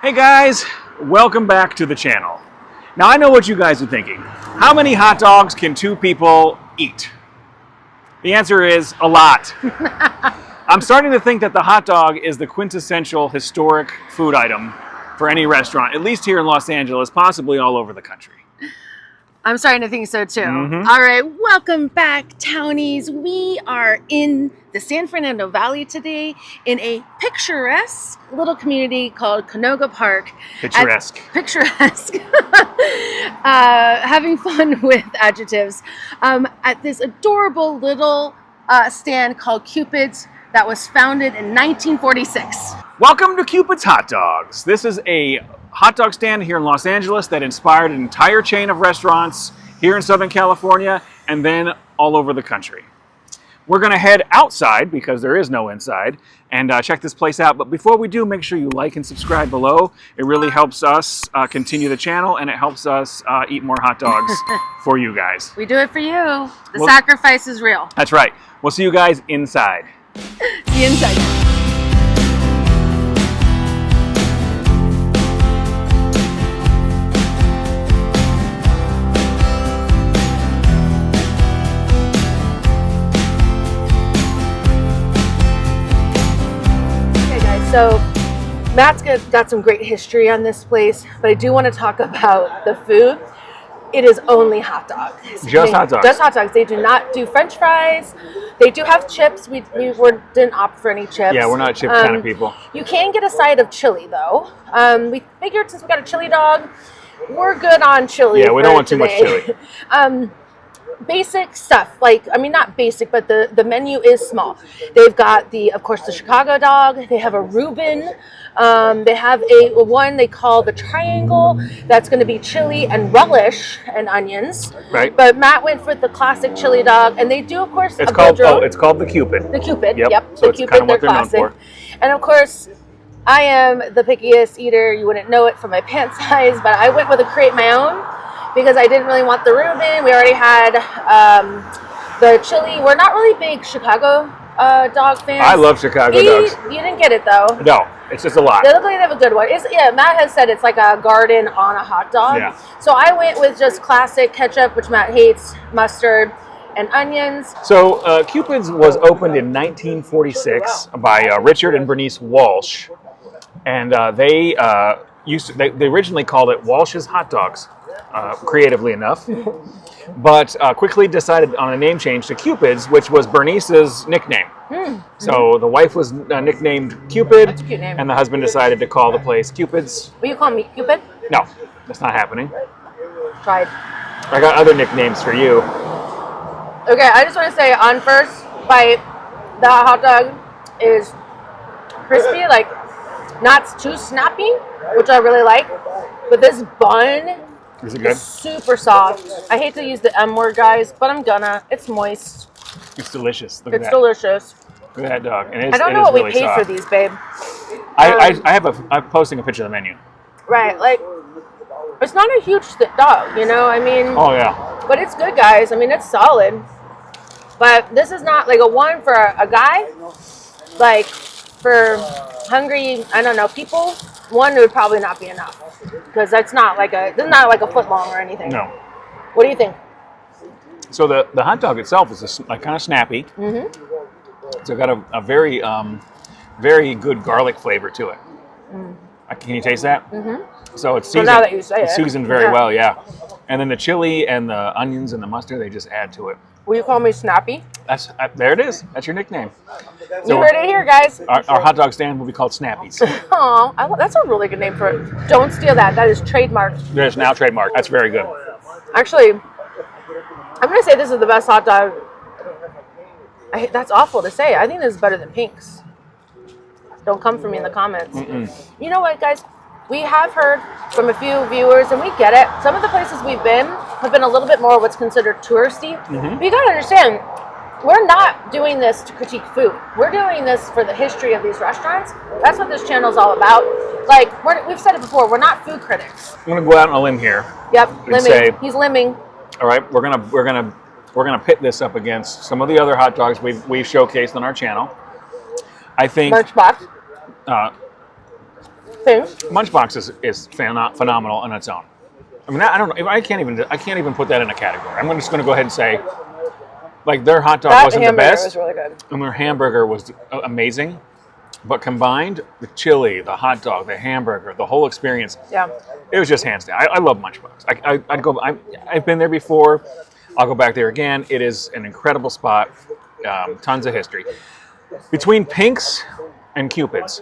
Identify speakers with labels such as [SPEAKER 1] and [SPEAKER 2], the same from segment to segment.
[SPEAKER 1] Hey guys, welcome back to the channel. Now I know what you guys are thinking. How many hot dogs can two people eat? The answer is a lot. I'm starting to think that the hot dog is the quintessential historic food item for any restaurant, at least here in Los Angeles, possibly all over the country.
[SPEAKER 2] I'm starting to think so too.
[SPEAKER 1] Mhm.
[SPEAKER 2] All right, welcome back, townies. We are in the San Fernando Valley today in a picturesque little community called Canoga Park.
[SPEAKER 1] Picturesque.
[SPEAKER 2] Picturesque. Having fun with adjectives at this adorable little stand called Cupid's that was founded in 1946.
[SPEAKER 1] Welcome to Cupid's Hot Dogs. This is a hot dog stand here in Los Angeles that inspired an entire chain of restaurants here in Southern California and then all over the country. We're going to head outside because there is no inside and check this place out. But before we do, make sure you like and subscribe below. It really helps us continue the channel and it helps us eat more hot dogs for you guys.
[SPEAKER 2] We do it for you. The sacrifice is real.
[SPEAKER 1] That's right. We'll see you guys inside.
[SPEAKER 2] The inside. So Matt's got some great history on this place, but I do want to talk about the food. It is only hot dogs.
[SPEAKER 1] Just hot dogs.
[SPEAKER 2] Just hot dogs. They do not do French fries. They do have chips. We didn't opt for any chips.
[SPEAKER 1] Yeah, we're not chip kind of people.
[SPEAKER 2] You can get a side of chili though. We figured since we got a chili dog, we're good on chili.
[SPEAKER 1] Yeah, we don't want too much chili.
[SPEAKER 2] Basic stuff, not basic, but the menu is small. They've got of course the Chicago dog. They have a Reuben. They have one they call the triangle. That's going to be chili and relish and onions.
[SPEAKER 1] Right.
[SPEAKER 2] But Matt went for the classic chili dog, and they do of course.
[SPEAKER 1] It's called the Cupid.
[SPEAKER 2] The Cupid.
[SPEAKER 1] Yep.
[SPEAKER 2] So
[SPEAKER 1] the
[SPEAKER 2] it's
[SPEAKER 1] Cupid.
[SPEAKER 2] Kind of
[SPEAKER 1] what they're
[SPEAKER 2] classic.
[SPEAKER 1] known for.
[SPEAKER 2] And of course, I am the pickiest eater. You wouldn't know it from my pant size, but I went with a create my own. Because I didn't really want the Reuben. We already had the chili. We're not really big Chicago dog fans.
[SPEAKER 1] I love Chicago dogs.
[SPEAKER 2] You didn't get it though.
[SPEAKER 1] No, it's just a lot.
[SPEAKER 2] They look like they have a good one. Matt has said it's like a garden on a hot dog.
[SPEAKER 1] Yeah.
[SPEAKER 2] So I went with just classic ketchup, which Matt hates, mustard, and onions.
[SPEAKER 1] So Cupid's was opened in 1946 by Richard and Bernice Walsh. And they originally called it Walsh's Hot Dogs. Creatively enough, but quickly decided on a name change to Cupid's, which was Bernice's nickname. So the wife was nicknamed Cupid,
[SPEAKER 2] That's a cute name.
[SPEAKER 1] and the husband decided to call the place Cupid's.
[SPEAKER 2] Will you call me Cupid?
[SPEAKER 1] No, that's not happening.
[SPEAKER 2] Tried.
[SPEAKER 1] I got other nicknames for you.
[SPEAKER 2] Okay, I just want to say on first bite, the hot dog is crispy, not too snappy, which I really like. But this bun
[SPEAKER 1] Is it good?
[SPEAKER 2] is super soft. I hate to use the M word, guys, but I'm gonna. It's moist.
[SPEAKER 1] It's delicious. Look
[SPEAKER 2] It's
[SPEAKER 1] at that.
[SPEAKER 2] delicious.
[SPEAKER 1] Look at that dog. And
[SPEAKER 2] I don't know what we paid for these, babe.
[SPEAKER 1] I'm posting a picture of the menu.
[SPEAKER 2] Right, it's not a huge dog,
[SPEAKER 1] Oh yeah.
[SPEAKER 2] but it's good, guys. It's solid. But this is not like a one for a guy. Like for hungry, I don't know, people. One would probably not be enough because this is not like a foot long or anything.
[SPEAKER 1] No.
[SPEAKER 2] What do you think?
[SPEAKER 1] So the hot dog itself is kind of snappy. Mm-hmm. So it got a very very good garlic flavor to it. Can you taste that? Mm-hmm. So it's seasoned,
[SPEAKER 2] now that you say
[SPEAKER 1] it's
[SPEAKER 2] it.
[SPEAKER 1] seasoned very well, yeah. And then the chili and the onions and the mustard, they just add to it.
[SPEAKER 2] Will you call me Snappy?
[SPEAKER 1] There it is. That's your nickname.
[SPEAKER 2] You heard it here, guys.
[SPEAKER 1] Our hot dog stand will be called Snappies.
[SPEAKER 2] Oh, that's a really good name for it. Don't steal that. That is trademarked.
[SPEAKER 1] It is now trademarked. That's very good.
[SPEAKER 2] Actually, I'm going to say this is the best hot dog. That's awful to say. I think this is better than Pink's. Don't come for me in the comments. You know what, guys? We have heard from a few viewers, and we get it. Some of the places we've been have been a little bit more what's considered touristy. But you got to understand, we're not doing this to critique food. We're doing this for the history of these restaurants. That's what this channel is all about. We've said it before, we're not food critics.
[SPEAKER 1] I'm gonna go out on a limb here.
[SPEAKER 2] Yep,
[SPEAKER 1] and
[SPEAKER 2] limbing.
[SPEAKER 1] say,
[SPEAKER 2] He's limbing.
[SPEAKER 1] all right, we're gonna pit this up against some of the other hot dogs we've showcased on our channel. I think
[SPEAKER 2] Merch box. Pink's.
[SPEAKER 1] Munchbox is phenomenal on its own. I mean, I don't know. I can't even put that in a category. I'm just going to go ahead and say, like, their hot dog wasn't the best.
[SPEAKER 2] Was really good.
[SPEAKER 1] And their hamburger was amazing. But combined, the chili, the hot dog, the hamburger, the whole experience, it was just hands down. I love Munchbox. I've been there before. I'll go back there again. It is an incredible spot. Tons of history. Between Pink's and Cupid's,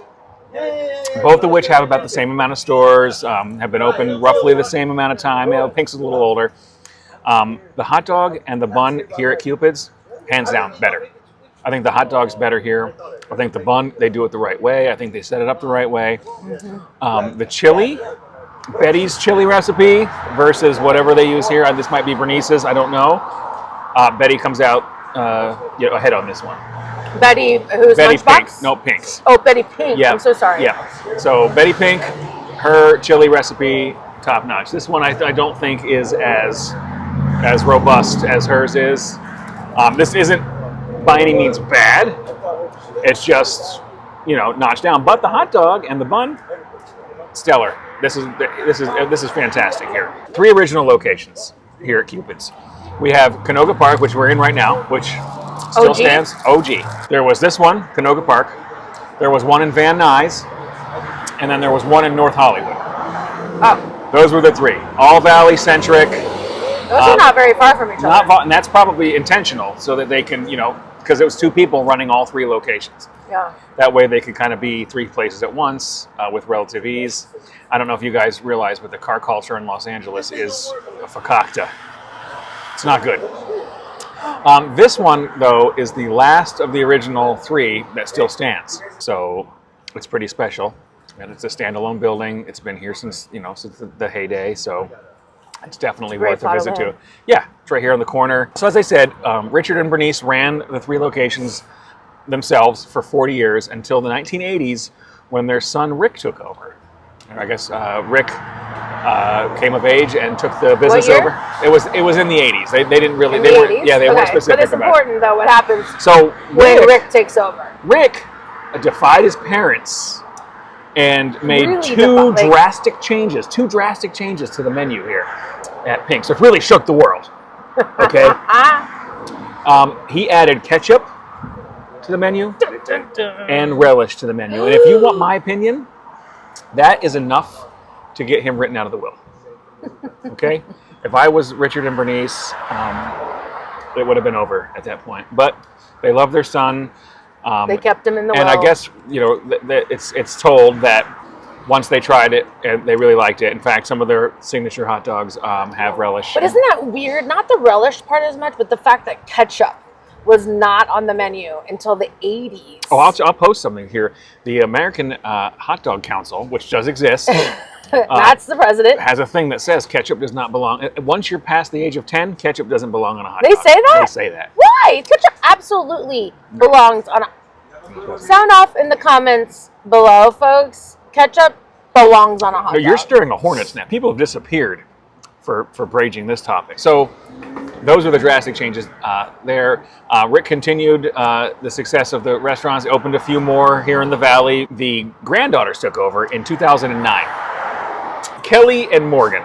[SPEAKER 1] both of which have about the same amount of stores, have been open roughly the same amount of time. Pink's is a little older. The hot dog and the bun here at Cupid's, hands down, better. I think the hot dog's better here. I think the bun, they do it the right way. I think they set it up the right way. The chili, Betty's chili recipe versus whatever they use here. This might be Bernice's, I don't know. Betty comes out ahead on this one.
[SPEAKER 2] Betty, who's
[SPEAKER 1] Betty
[SPEAKER 2] Lunchbox?
[SPEAKER 1] Pink. No, Pink's.
[SPEAKER 2] Oh, Betty Pink.
[SPEAKER 1] Yeah.
[SPEAKER 2] I'm so sorry.
[SPEAKER 1] Yeah. So Betty Pink, her chili recipe, top notch. This one I don't think is as robust as hers is. This isn't by any means bad. It's just, notched down. But the hot dog and the bun, stellar. This is fantastic here. 3 original locations here at Cupid's. We have Canoga Park, which we're in right now, which still stands. OG. There was this one, Canoga Park. There was one in Van Nuys, and then there was one in North Hollywood.
[SPEAKER 2] Oh.
[SPEAKER 1] Those were the 3. All Valley centric.
[SPEAKER 2] Those are not very far from each other.
[SPEAKER 1] And that's probably intentional so that they can, because it was 2 people running all 3 locations.
[SPEAKER 2] Yeah.
[SPEAKER 1] That way they could kind of be 3 places at once with relative ease. I don't know if you guys realize, but the car culture in Los Angeles is a fakakta. It's not good. This one, though, is the last of the original 3 that still stands. So it's pretty special. And it's a standalone building. It's been here since the heyday. So it's definitely worth a visit to. Yeah, it's right here on the corner. So as I said, Richard and Bernice ran the 3 locations themselves for 40 years until the 1980s when their son Rick took over. And I guess Rick came of age and took the business over. It was in the 80s. They didn't really. They weren't specific about it.
[SPEAKER 2] But it's important though what happens
[SPEAKER 1] so
[SPEAKER 2] when Rick takes over.
[SPEAKER 1] Rick defied his parents and made
[SPEAKER 2] Really
[SPEAKER 1] two drastic changes to the menu here at Pink's. It really shook the world. Okay. He added ketchup to the menu and relish to the menu. And if you want my opinion, that is enough to get him written out of the will. Okay? If I was Richard and Bernice, it would have been over at that point. But they love their son.
[SPEAKER 2] They kept him in the will.
[SPEAKER 1] And I guess, it's told that once they tried it, and they really liked it. In fact, some of their signature hot dogs have relish.
[SPEAKER 2] But isn't that weird? Not the relish part as much, but the fact that ketchup was not on the menu until the 80s.
[SPEAKER 1] Oh, I'll post something here. The American Hot Dog Council, which does exist,
[SPEAKER 2] that's the president,
[SPEAKER 1] has a thing that says ketchup does not belong. Once you're past the age of 10, ketchup doesn't belong on a hot dog.
[SPEAKER 2] They say that?
[SPEAKER 1] They say that.
[SPEAKER 2] Why? Ketchup absolutely belongs on a... Sound off in the comments below, folks. Ketchup belongs on a hot dog.
[SPEAKER 1] You're stirring a hornet's nest. People have disappeared for bridging this topic. So those are the drastic changes there. Rick continued the success of the restaurants, opened a few more here in the Valley. The granddaughters took over in 2009. Kelly and Morgan.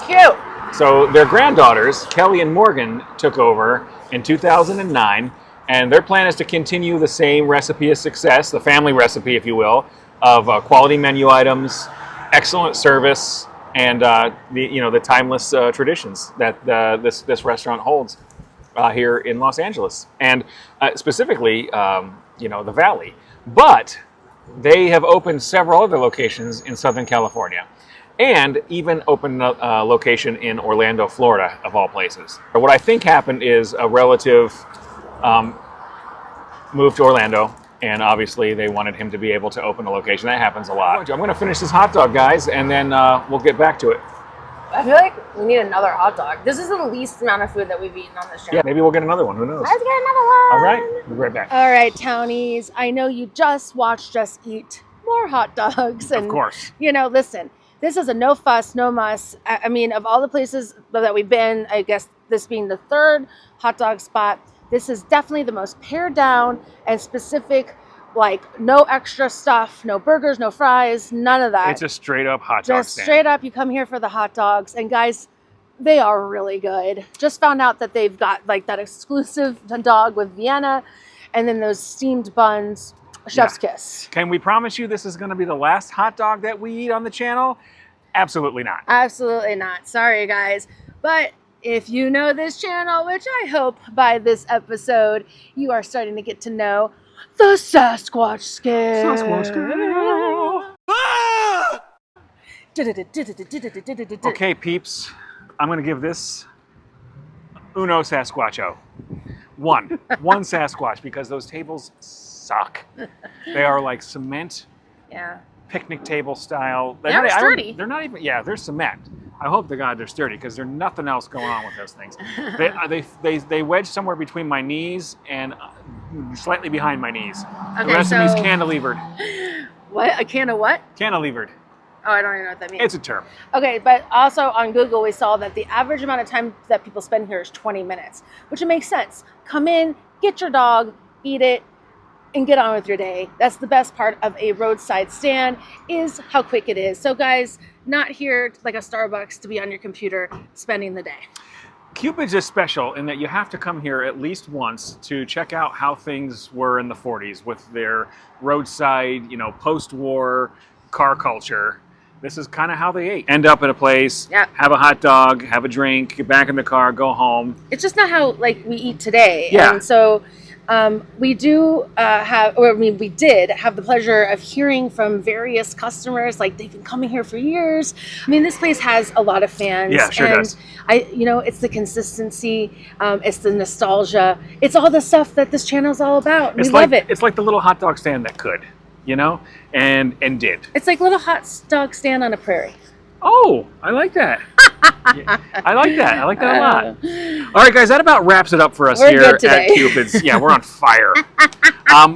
[SPEAKER 2] Cute.
[SPEAKER 1] So their granddaughters, Kelly and Morgan, took over in 2009, and their plan is to continue the same recipe of success, the family recipe, if you will, of quality menu items, excellent service, and the timeless traditions that this restaurant holds here in Los Angeles, and specifically the Valley. But they have opened several other locations in Southern California, and even opened a location in Orlando, Florida, of all places. What I think happened is a relative moved to Orlando, and obviously they wanted him to be able to open a location. That happens a lot. I'm going to finish this hot dog, guys, and then we'll get back to it.
[SPEAKER 2] I feel like we need another hot dog. This is the least amount of food that we've eaten on this channel.
[SPEAKER 1] Yeah, maybe we'll get another one. Who knows?
[SPEAKER 2] Let's get another one.
[SPEAKER 1] All right, we'll be right back.
[SPEAKER 2] All right, townies. I know you just watched us eat more hot dogs. And,
[SPEAKER 1] of course.
[SPEAKER 2] Listen, this is a no fuss, no muss. I mean, of all the places that we've been, I guess this being the third hot dog spot, this is definitely the most pared down and specific Like no extra stuff, no burgers, no fries, none of that.
[SPEAKER 1] It's a straight up hot dog
[SPEAKER 2] Just
[SPEAKER 1] stand.
[SPEAKER 2] straight up, you come here for the hot dogs. And guys, they are really good. Just found out that they've got like that exclusive dog with Vienna and then those steamed buns, chef's kiss.
[SPEAKER 1] Can we promise you this is going to be the last hot dog that we eat on the channel? Absolutely not.
[SPEAKER 2] Absolutely not. Sorry, guys. But if you know this channel, which I hope by this episode you are starting to get to know, the Sasquatch Scale.
[SPEAKER 1] Sasquatch Scale. Okay, peeps. I'm going to give this uno Sasquatcho. One Sasquatch, because those tables suck. They are like cement. Yeah. Picnic table style.
[SPEAKER 2] They're sturdy.
[SPEAKER 1] They're not even. Yeah, they're cement. I hope to God they're sturdy because there's nothing else going on with those things. They wedge somewhere between my knees and slightly behind my knees. Okay, the rest of me's cantilevered.
[SPEAKER 2] What? A can of what?
[SPEAKER 1] Cantilevered.
[SPEAKER 2] Oh, I don't even know what that means.
[SPEAKER 1] It's a term.
[SPEAKER 2] Okay, but also on Google we saw that the average amount of time that people spend here is 20 minutes, which it makes sense. Come in, get your dog, eat it, and get on with your day. That's the best part of a roadside stand is how quick it is. So guys, not here like a Starbucks to be on your computer spending the day.
[SPEAKER 1] Cupid's is special in that you have to come here at least once to check out how things were in the 40s with their roadside, post-war car culture. This is kind of how they ate. End up at a place, have a hot dog, have a drink, get back in the car, go home.
[SPEAKER 2] It's just not how like we eat today.
[SPEAKER 1] Yeah.
[SPEAKER 2] And so we do we did have the pleasure of hearing from various customers. Like they've been coming here for years. I mean, this place has a lot of fans.
[SPEAKER 1] Yeah, sure does.
[SPEAKER 2] It's the consistency, it's the nostalgia, it's all the stuff that this channel is all about. We love it.
[SPEAKER 1] It's like the little hot dog stand that could, and did.
[SPEAKER 2] It's like little hot dog stand on a prairie.
[SPEAKER 1] Oh, I like that. Yeah, I like that. I like that a lot. All right, guys, that about wraps it up for us here at Cupid's. Yeah, we're on fire.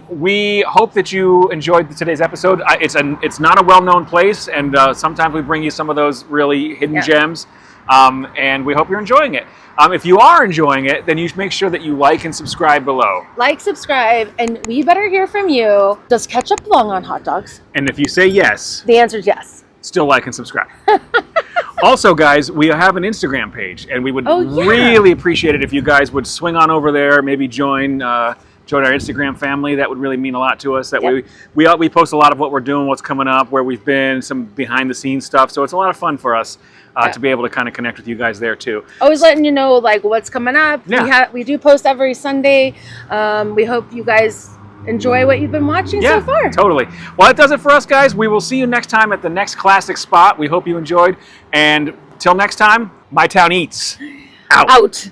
[SPEAKER 1] We hope that you enjoyed today's episode. It's not a well-known place, and sometimes we bring you some of those really hidden gems, and we hope you're enjoying it. If you are enjoying it, then you should make sure that you like and subscribe below.
[SPEAKER 2] Like, subscribe, and we better hear from you. Does ketchup belong on hot dogs?
[SPEAKER 1] And if you say yes,
[SPEAKER 2] the answer is yes.
[SPEAKER 1] Still like and subscribe. Also, guys, we have an Instagram page, and we would really appreciate it if you guys would swing on over there, maybe join our Instagram family. That would really mean a lot to us. That we post a lot of what we're doing, what's coming up, where we've been, some behind-the-scenes stuff. So it's a lot of fun for us to be able to kind of connect with you guys there too.
[SPEAKER 2] Always letting you know like what's coming up.
[SPEAKER 1] Yeah.
[SPEAKER 2] We do post every Sunday. We hope you guys enjoy what you've been watching so far.
[SPEAKER 1] Totally. Well, that does it for us, guys. We will see you next time at the next classic spot. We hope you enjoyed. And till next time, My Town Eats. Out.